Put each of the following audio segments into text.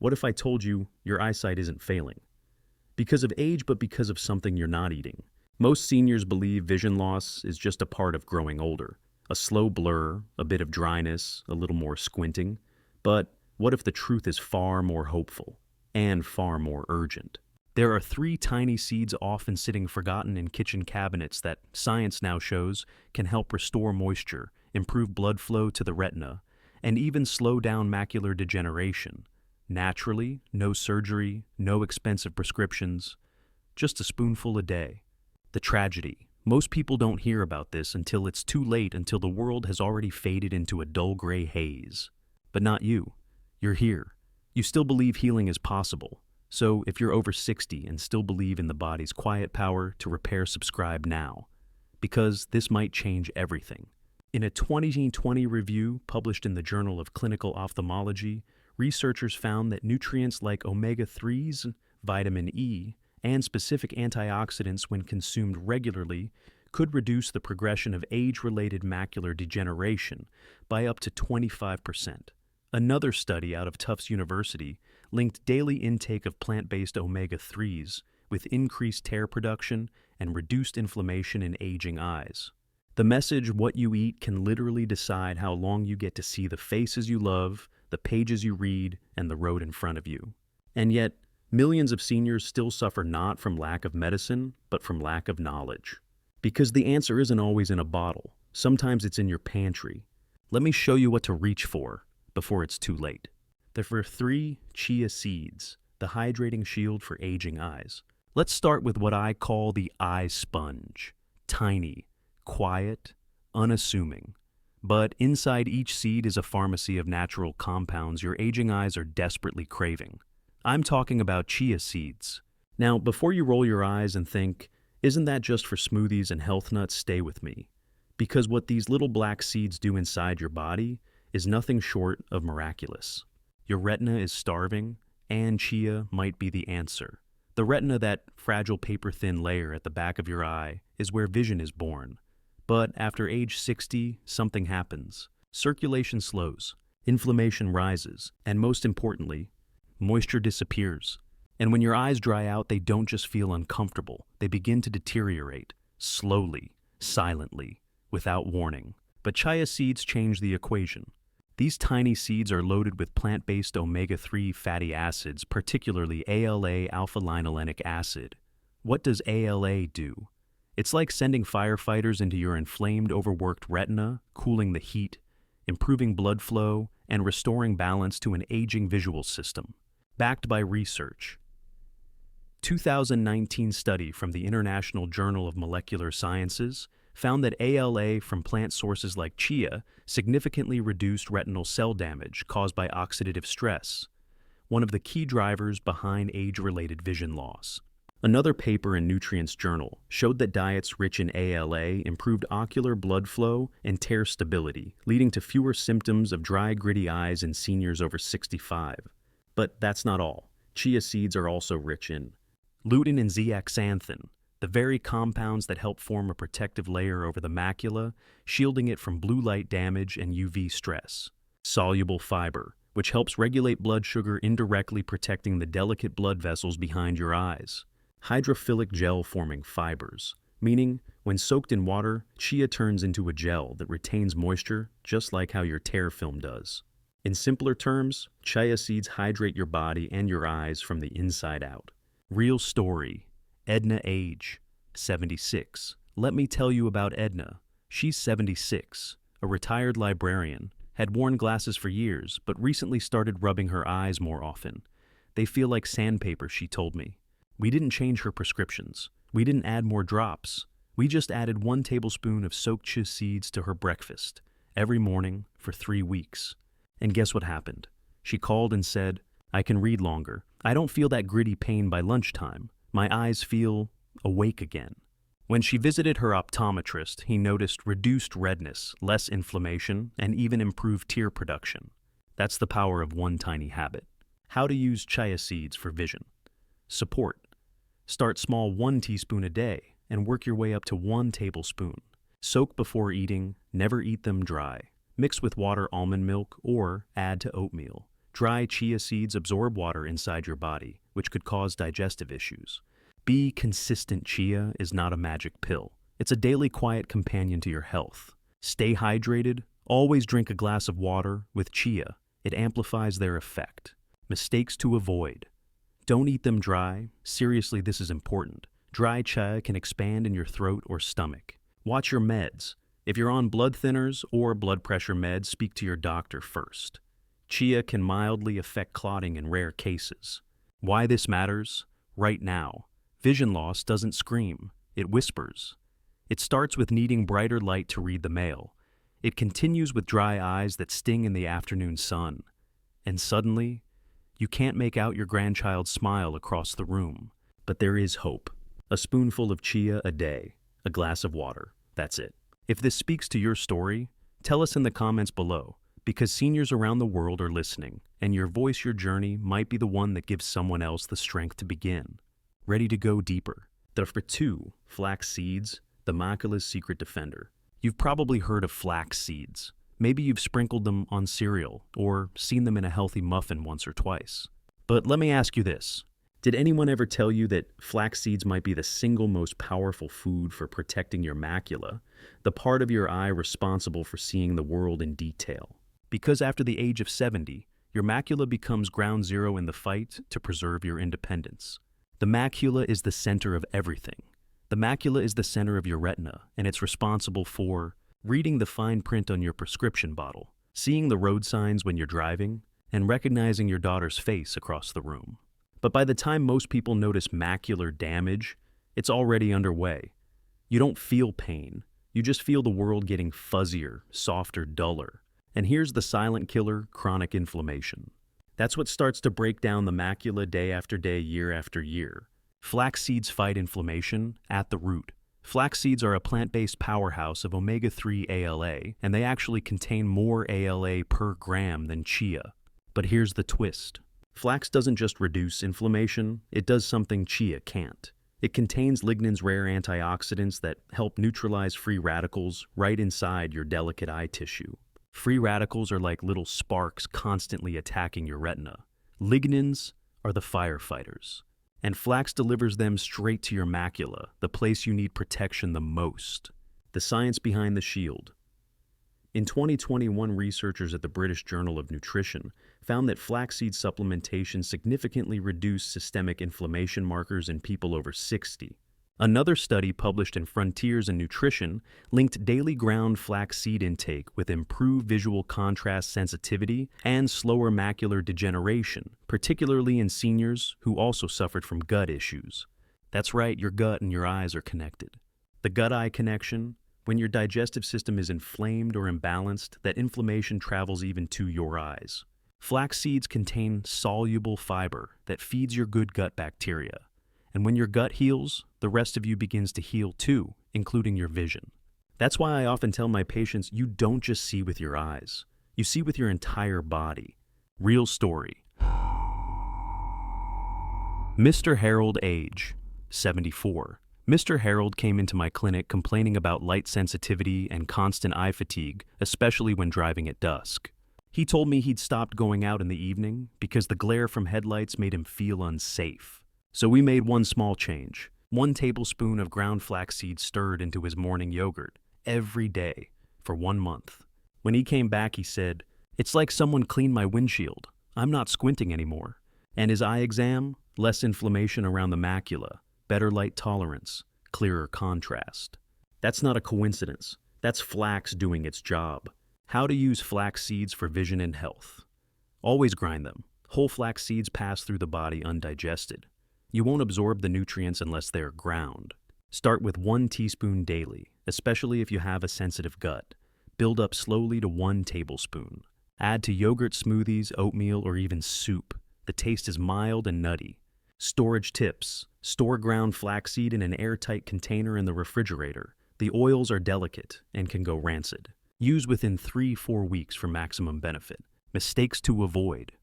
What if I told you your eyesight isn't failing? Because of age, but because of something you're not eating. Most seniors believe vision loss is just a part of growing older. A slow blur, a bit of dryness, a little more squinting. But what if the truth is far more hopeful and far more urgent? There are three tiny seeds often sitting forgotten in kitchen cabinets that science now shows can help restore moisture, improve blood flow to the retina, and even slow down macular degeneration. Naturally, no surgery, no expensive prescriptions, just a spoonful a day. The tragedy: most people don't hear about this until it's too late, until the world has already faded into a dull gray haze. But not you. You're here. You still believe healing is possible. So if you're over 60 and still believe in the body's quiet power to repair, subscribe now, because this might change everything. In a 2020 review published in the Journal of Clinical Ophthalmology, researchers found that nutrients like omega-3s, vitamin E, and specific antioxidants, when consumed regularly, could reduce the progression of age-related macular degeneration by up to 25%. Another study out of Tufts University linked daily intake of plant-based omega-3s with increased tear production and reduced inflammation in aging eyes. The message: what you eat can literally decide how long you get to see the faces you love, the pages you read, and the road in front of you. And yet, millions of seniors still suffer not from lack of medicine, but from lack of knowledge. Because the answer isn't always in a bottle. Sometimes it's in your pantry. Let me show you what to reach for before it's too late. There are 3 chia seeds, the hydrating shield for aging eyes. Let's start with what I call the eye sponge. Tiny, quiet, unassuming. But inside each seed is a pharmacy of natural compounds your aging eyes are desperately craving. I'm talking about chia seeds. Now, before you roll your eyes and think, isn't that just for smoothies and health nuts, stay with me. Because what these little black seeds do inside your body is nothing short of miraculous. Your retina is starving, and chia might be the answer. The retina, that fragile paper-thin layer at the back of your eye, is where vision is born. But after age 60, something happens. Circulation slows, inflammation rises, and most importantly, moisture disappears. And when your eyes dry out, they don't just feel uncomfortable. They begin to deteriorate, slowly, silently, without warning. But chia seeds change the equation. These tiny seeds are loaded with plant-based omega-3 fatty acids, particularly ALA, alpha-linolenic acid. What does ALA do? It's like sending firefighters into your inflamed, overworked retina, cooling the heat, improving blood flow, and restoring balance to an aging visual system. Backed by research. 2019 study from the International Journal of Molecular Sciences found that ALA from plant sources like chia significantly reduced retinal cell damage caused by oxidative stress, one of the key drivers behind age-related vision loss. Another paper in Nutrients Journal showed that diets rich in ALA improved ocular blood flow and tear stability, leading to fewer symptoms of dry, gritty eyes in seniors over 65. But that's not all. Chia seeds are also rich in lutein and zeaxanthin, the very compounds that help form a protective layer over the macula, shielding it from blue light damage and UV stress. Soluble fiber, which helps regulate blood sugar, indirectly protecting the delicate blood vessels behind your eyes. Hydrophilic gel-forming fibers, meaning when soaked in water, chia turns into a gel that retains moisture, just like how your tear film does. In simpler terms, chia seeds hydrate your body and your eyes from the inside out. Real story. Edna, age 76. Let me tell you about Edna. She's 76, a retired librarian, had worn glasses for years, but recently started rubbing her eyes more often. They feel like sandpaper, she told me. We didn't change her prescriptions. We didn't add more drops. We just added 1 tablespoon of soaked chia seeds to her breakfast every morning for 3 weeks. And guess what happened? She called and said, I can read longer. I don't feel that gritty pain by lunchtime. My eyes feel awake again. When she visited her optometrist, he noticed reduced redness, less inflammation, and even improved tear production. That's the power of one tiny habit. How to use chia seeds for vision. Support. Start small, 1 teaspoon a day, and work your way up to 1 tablespoon. Soak before eating, never eat them dry. Mix with water, almond milk, or add to oatmeal. Dry chia seeds absorb water inside your body, which could cause digestive issues. B. Consistent chia is not a magic pill. It's a daily quiet companion to your health. Stay hydrated. Always drink a glass of water with chia. It amplifies their effect. Mistakes to avoid. Don't eat them dry. Seriously, this is important. Dry chia can expand in your throat or stomach. Watch your meds. If you're on blood thinners or blood pressure meds, speak to your doctor first. Chia can mildly affect clotting in rare cases. Why this matters? Right now, vision loss doesn't scream, it whispers. It starts with needing brighter light to read the mail. It continues with dry eyes that sting in the afternoon sun. And suddenly, you can't make out your grandchild's smile across the room. But there is hope. A spoonful of chia a day, a glass of water, that's it. If this speaks to your story, tell us in the comments below, because seniors around the world are listening, and your voice, your journey, might be the one that gives someone else the strength to begin. Ready to go deeper. Number 2, flax seeds, the macula's secret defender. You've probably heard of flax seeds. Maybe you've sprinkled them on cereal or seen them in a healthy muffin once or twice. But let me ask you this. Did anyone ever tell you that flax seeds might be the single most powerful food for protecting your macula, the part of your eye responsible for seeing the world in detail? Because after the age of 70, your macula becomes ground zero in the fight to preserve your independence. The macula is the center of everything. The macula is the center of your retina, and it's responsible for reading the fine print on your prescription bottle, seeing the road signs when you're driving, and recognizing your daughter's face across the room. But by the time most people notice macular damage, it's already underway. You don't feel pain. You just feel the world getting fuzzier, softer, duller. And here's the silent killer, chronic inflammation. That's what starts to break down the macula day after day, year after year. Flax seeds fight inflammation at the root. Flax seeds are a plant-based powerhouse of omega-3 ALA, and they actually contain more ALA per gram than chia. But here's the twist. Flax doesn't just reduce inflammation, it does something chia can't. It contains lignin's rare antioxidants that help neutralize free radicals right inside your delicate eye tissue. Free radicals are like little sparks constantly attacking your retina. Lignins are the firefighters. And flax delivers them straight to your macula, the place you need protection the most. The science behind the shield. In 2021, researchers at the British Journal of Nutrition found that flaxseed supplementation significantly reduced systemic inflammation markers in people over 60. Another study published in Frontiers in Nutrition linked daily ground flaxseed intake with improved visual contrast sensitivity and slower macular degeneration, particularly in seniors who also suffered from gut issues. That's right, your gut and your eyes are connected. The gut-eye connection. When your digestive system is inflamed or imbalanced, that inflammation travels even to your eyes. Flax seeds contain soluble fiber that feeds your good gut bacteria. And when your gut heals, the rest of you begins to heal too, including your vision. That's why I often tell my patients, you don't just see with your eyes. You see with your entire body. Real story. Mr. Harold, age 74. Mr. Harold came into my clinic complaining about light sensitivity and constant eye fatigue, especially when driving at dusk. He told me he'd stopped going out in the evening because the glare from headlights made him feel unsafe. So we made one small change. 1 tablespoon of ground flaxseed stirred into his morning yogurt every day for 1 month. When he came back, he said, "It's like someone cleaned my windshield. I'm not squinting anymore." And his eye exam, less inflammation around the macula, better light tolerance, clearer contrast. That's not a coincidence. That's flax doing its job. How to use flax seeds for vision and health. Always grind them. Whole flax seeds pass through the body undigested. You won't absorb the nutrients unless they are ground. Start with 1 teaspoon daily, especially if you have a sensitive gut. Build up slowly to 1 tablespoon. Add to yogurt, smoothies, oatmeal, or even soup. The taste is mild and nutty. Storage tips. Store ground flaxseed in an airtight container in the refrigerator. The oils are delicate and can go rancid. Use within 3-4 weeks for maximum benefit. Mistakes to avoid.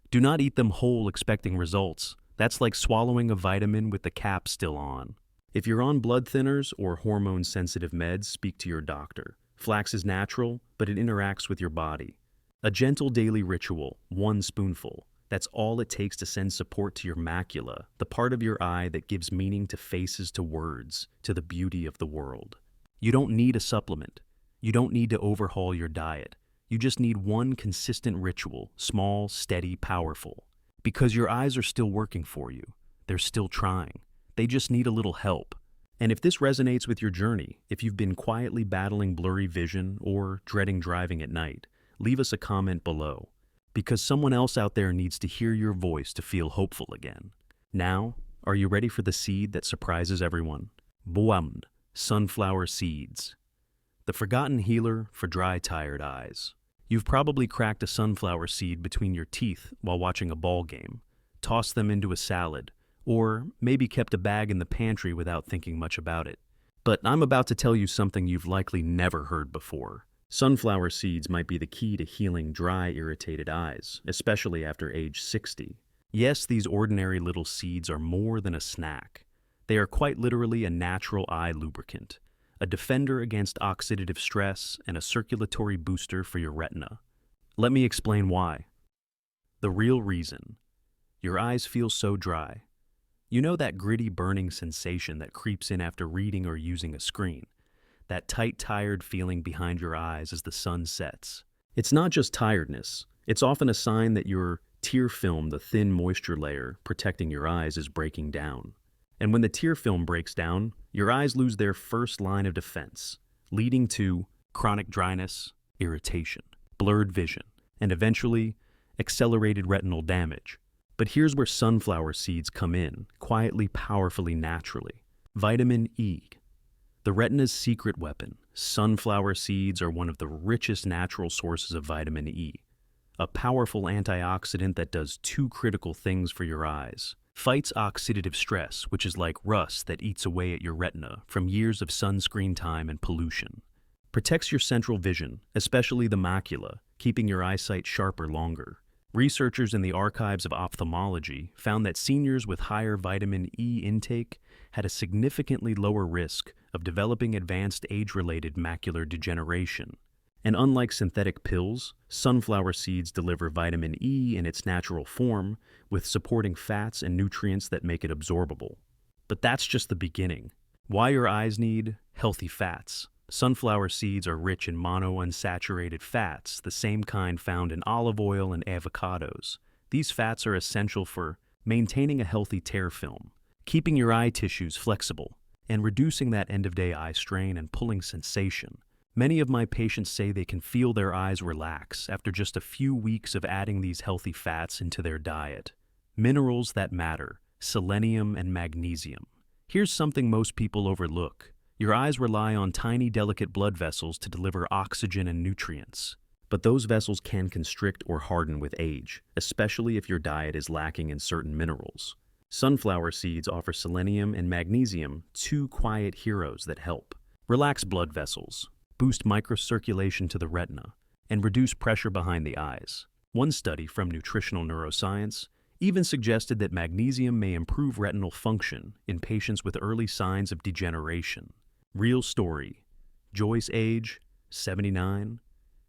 Do not eat them whole expecting results. That's like swallowing a vitamin with the cap still on. If you're on blood thinners or hormone-sensitive meds, speak to your doctor. Flax is natural, but it interacts with your body. A gentle daily ritual, 1 spoonful. That's all it takes to send support to your macula, the part of your eye that gives meaning to faces, to words, to the beauty of the world. You don't need a supplement. You don't need to overhaul your diet. You just need one consistent ritual, small, steady, powerful. Because your eyes are still working for you. They're still trying. They just need a little help. And if this resonates with your journey, if you've been quietly battling blurry vision or dreading driving at night, leave us a comment below. Because someone else out there needs to hear your voice to feel hopeful again. Now, are you ready for the seed that surprises everyone? Buamd, sunflower seeds. The forgotten healer for dry, tired eyes. You've probably cracked a sunflower seed between your teeth while watching a ball game, tossed them into a salad, or maybe kept a bag in the pantry without thinking much about it. But I'm about to tell you something you've likely never heard before. Sunflower seeds might be the key to healing dry, irritated eyes, especially after age 60. Yes, these ordinary little seeds are more than a snack. They are quite literally a natural eye lubricant, a defender against oxidative stress, and a circulatory booster for your retina. Let me explain why. The real reason. Your eyes feel so dry. You know that gritty, burning sensation that creeps in after reading or using a screen? That tight, tired feeling behind your eyes as the sun sets. It's not just tiredness. It's often a sign that your tear film, the thin moisture layer protecting your eyes, is breaking down. And when the tear film breaks down, your eyes lose their first line of defense, leading to chronic dryness, irritation, blurred vision, and eventually accelerated retinal damage. But here's where sunflower seeds come in, quietly, powerfully, naturally. Vitamin E. The retina's secret weapon. Sunflower seeds are one of the richest natural sources of vitamin E, a powerful antioxidant that does two critical things for your eyes. Fights oxidative stress, which is like rust that eats away at your retina from years of sunscreen time and pollution. Protects your central vision, especially the macula, keeping your eyesight sharper longer. Researchers in the archives of ophthalmology found that seniors with higher vitamin E intake had a significantly lower risk of developing advanced age-related macular degeneration. And unlike synthetic pills, sunflower seeds deliver vitamin E in its natural form with supporting fats and nutrients that make it absorbable. But that's just the beginning. Why your eyes need healthy fats. Sunflower seeds are rich in monounsaturated fats, the same kind found in olive oil and avocados. These fats are essential for maintaining a healthy tear film, keeping your eye tissues flexible, and reducing that end-of-day eye strain and pulling sensation. Many of my patients say they can feel their eyes relax after just a few weeks of adding these healthy fats into their diet. Minerals that matter, selenium and magnesium. Here's something most people overlook. Your eyes rely on tiny, delicate blood vessels to deliver oxygen and nutrients. But those vessels can constrict or harden with age, especially if your diet is lacking in certain minerals. Sunflower seeds offer selenium and magnesium, two quiet heroes that help. Relax blood vessels, boost microcirculation to the retina, and reduce pressure behind the eyes. One study from Nutritional Neuroscience even suggested that magnesium may improve retinal function in patients with early signs of degeneration. Real story. Joyce, age 79.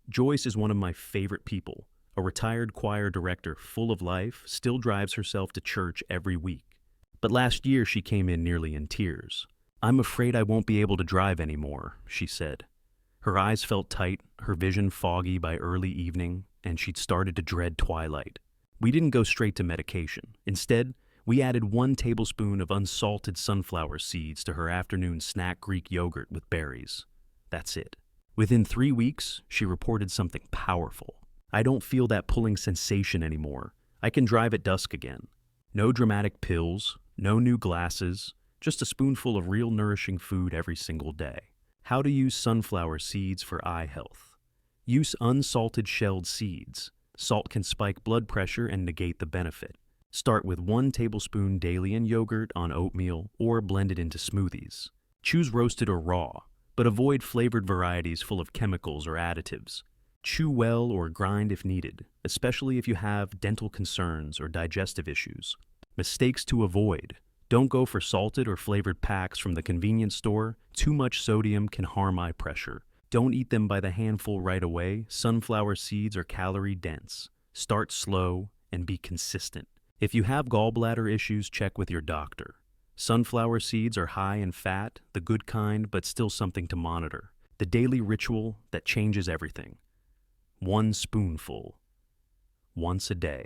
Joyce is one of my favorite people. A retired choir director full of life, still drives herself to church every week. But last year she came in nearly in tears. "I'm afraid I won't be able to drive anymore," she said. Her eyes felt tight, her vision foggy by early evening, and she'd started to dread twilight. We didn't go straight to medication. Instead, we added 1 tablespoon of unsalted sunflower seeds to her afternoon snack Greek yogurt with berries. That's it. Within 3 weeks, she reported something powerful. "I don't feel that pulling sensation anymore. I can drive at dusk again. No dramatic pills, no new glasses, just a spoonful of real nourishing food every single day." How to use sunflower seeds for eye health. Use unsalted shelled seeds. Salt can spike blood pressure and negate the benefit. Start with 1 tablespoon daily in yogurt, on oatmeal, or blend it into smoothies. Choose roasted or raw, but avoid flavored varieties full of chemicals or additives. Chew well or grind if needed, especially if you have dental concerns or digestive issues. Mistakes to avoid. Don't go for salted or flavored packs from the convenience store. Too much sodium can harm eye pressure. Don't eat them by the handful right away. Sunflower seeds are calorie dense. Start slow and be consistent. If you have gallbladder issues, check with your doctor. Sunflower seeds are high in fat, the good kind, but still something to monitor. The daily ritual that changes everything. 1 spoonful. Once a day.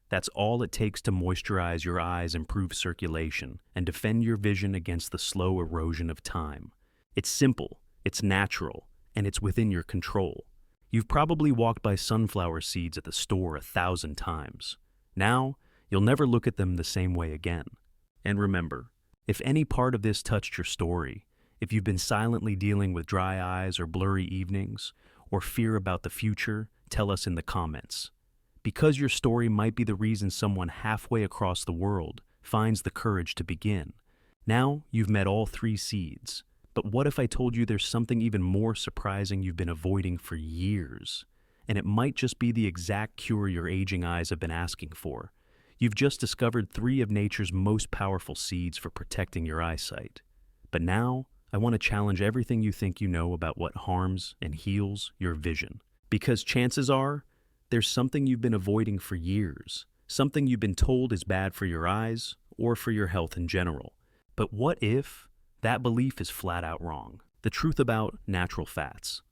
That's all it takes to moisturize your eyes, improve circulation, and defend your vision against the slow erosion of time. It's simple, it's natural, and it's within your control. You've probably walked by sunflower seeds at the store 1,000 times. Now, you'll never look at them the same way again. And remember, if any part of this touched your story, if you've been silently dealing with dry eyes or blurry evenings, or fear about the future, tell us in the comments. Because your story might be the reason someone halfway across the world finds the courage to begin. Now you've met all 3 seeds. But what if I told you there's something even more surprising you've been avoiding for years? And it might just be the exact cure your aging eyes have been asking for. You've just discovered 3 of nature's most powerful seeds for protecting your eyesight. But now, I want to challenge everything you think you know about what harms and heals your vision. Because chances are, there's something you've been avoiding for years, something you've been told is bad for your eyes or for your health in general. But what if that belief is flat out wrong? The truth about natural fats.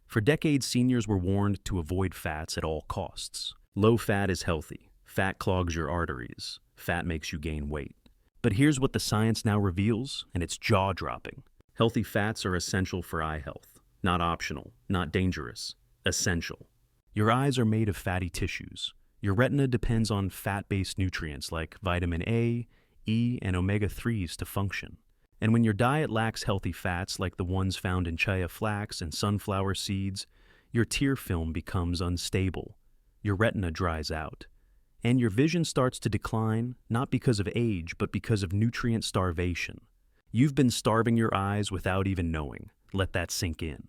For decades, seniors were warned to avoid fats at all costs. Low fat is healthy. Fat clogs your arteries. Fat makes you gain weight. But here's what the science now reveals, and it's jaw-dropping. Healthy fats are essential for eye health. Not optional, not dangerous. Essential. Your eyes are made of fatty tissues. Your retina depends on fat-based nutrients like vitamin A, E, and omega-3s to function. And when your diet lacks healthy fats like the ones found in chia flax and sunflower seeds, your tear film becomes unstable. Your retina dries out. And your vision starts to decline, not because of age, but because of nutrient starvation. You've been starving your eyes without even knowing. Let that sink in.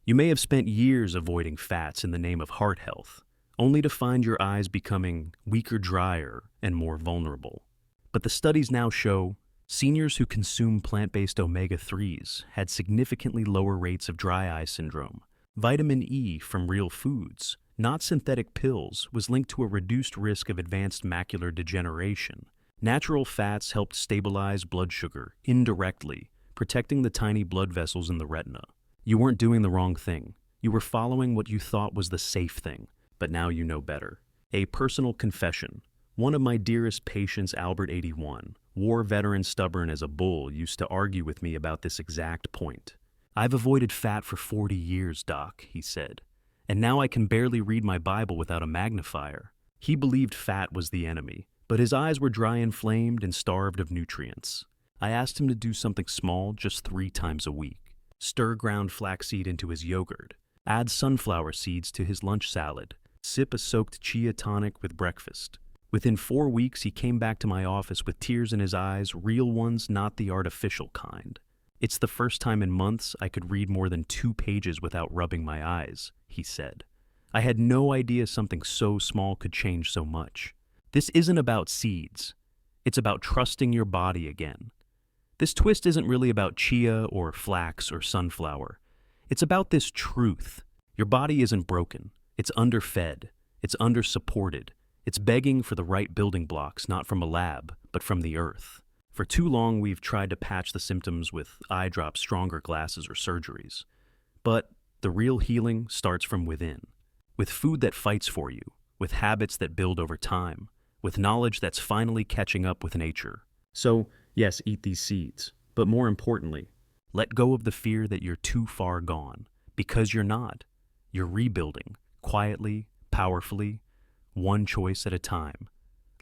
You may have spent years avoiding fats in the name of heart health, only to find your eyes becoming weaker, drier, and more vulnerable. But the studies now show seniors who consume plant-based omega-3s had significantly lower rates of dry eye syndrome. Vitamin E from real foods, not synthetic pills, was linked to a reduced risk of advanced macular degeneration. Natural fats helped stabilize blood sugar indirectly, protecting the tiny blood vessels in the retina. You weren't doing the wrong thing. You were following what you thought was the safe thing, but now you know better. A personal confession. One of my dearest patients, Albert, 81, war veteran stubborn as a bull, used to argue with me about this exact point. "I've avoided fat for 40 years, Doc," he said, "and now I can barely read my Bible without a magnifier." He believed fat was the enemy, but his eyes were dry, inflamed, and starved of nutrients. I asked him to do something small just 3 times a week. Stir ground flaxseed into his yogurt. Add sunflower seeds to his lunch salad. Sip a soaked chia tonic with breakfast. Within 4 weeks, he came back to my office with tears in his eyes, real ones, not the artificial kind. "It's the first time in months I could read more than 2 pages without rubbing my eyes," he said. "I had no idea something so small could change so much." This isn't about seeds. It's about trusting your body again. This twist isn't really about chia or flax or sunflower. It's about this truth. Your body isn't broken. It's underfed. It's undersupported. It's begging for the right building blocks, not from a lab, but from the earth. For too long, we've tried to patch the symptoms with eye drops, stronger glasses, or surgeries. But the real healing starts from within, with food that fights for you, with habits that build over time, with knowledge that's finally catching up with nature. So, yes, eat these seeds, but more importantly, let go of the fear that you're too far gone, because you're not. You're rebuilding, quietly, powerfully, one choice at a time.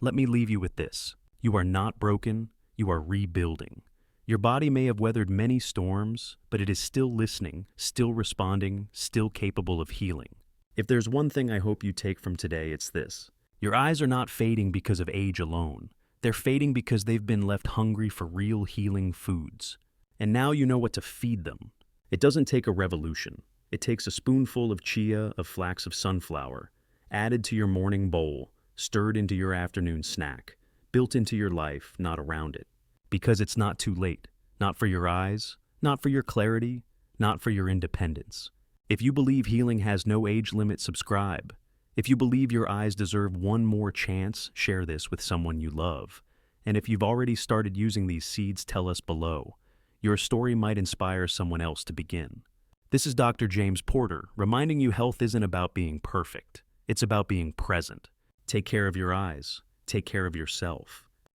Let me leave you with this. You are not broken, you are rebuilding. Your body may have weathered many storms, but it is still listening, still responding, still capable of healing. If there's one thing I hope you take from today, it's this. Your eyes are not fading because of age alone. They're fading because they've been left hungry for real healing foods. And now you know what to feed them. It doesn't take a revolution. It takes a spoonful of chia, of flax, of sunflower, added to your morning bowl, stirred into your afternoon snack, built into your life, not around it. Because it's not too late. Not for your eyes, not for your clarity, not for your independence. If you believe healing has no age limit, subscribe. If you believe your eyes deserve one more chance, share this with someone you love. And if you've already started using these seeds, tell us below. Your story might inspire someone else to begin. This is Dr. James Porter, reminding you health isn't about being perfect. It's about being present. Take care of your eyes. Take care of yourself.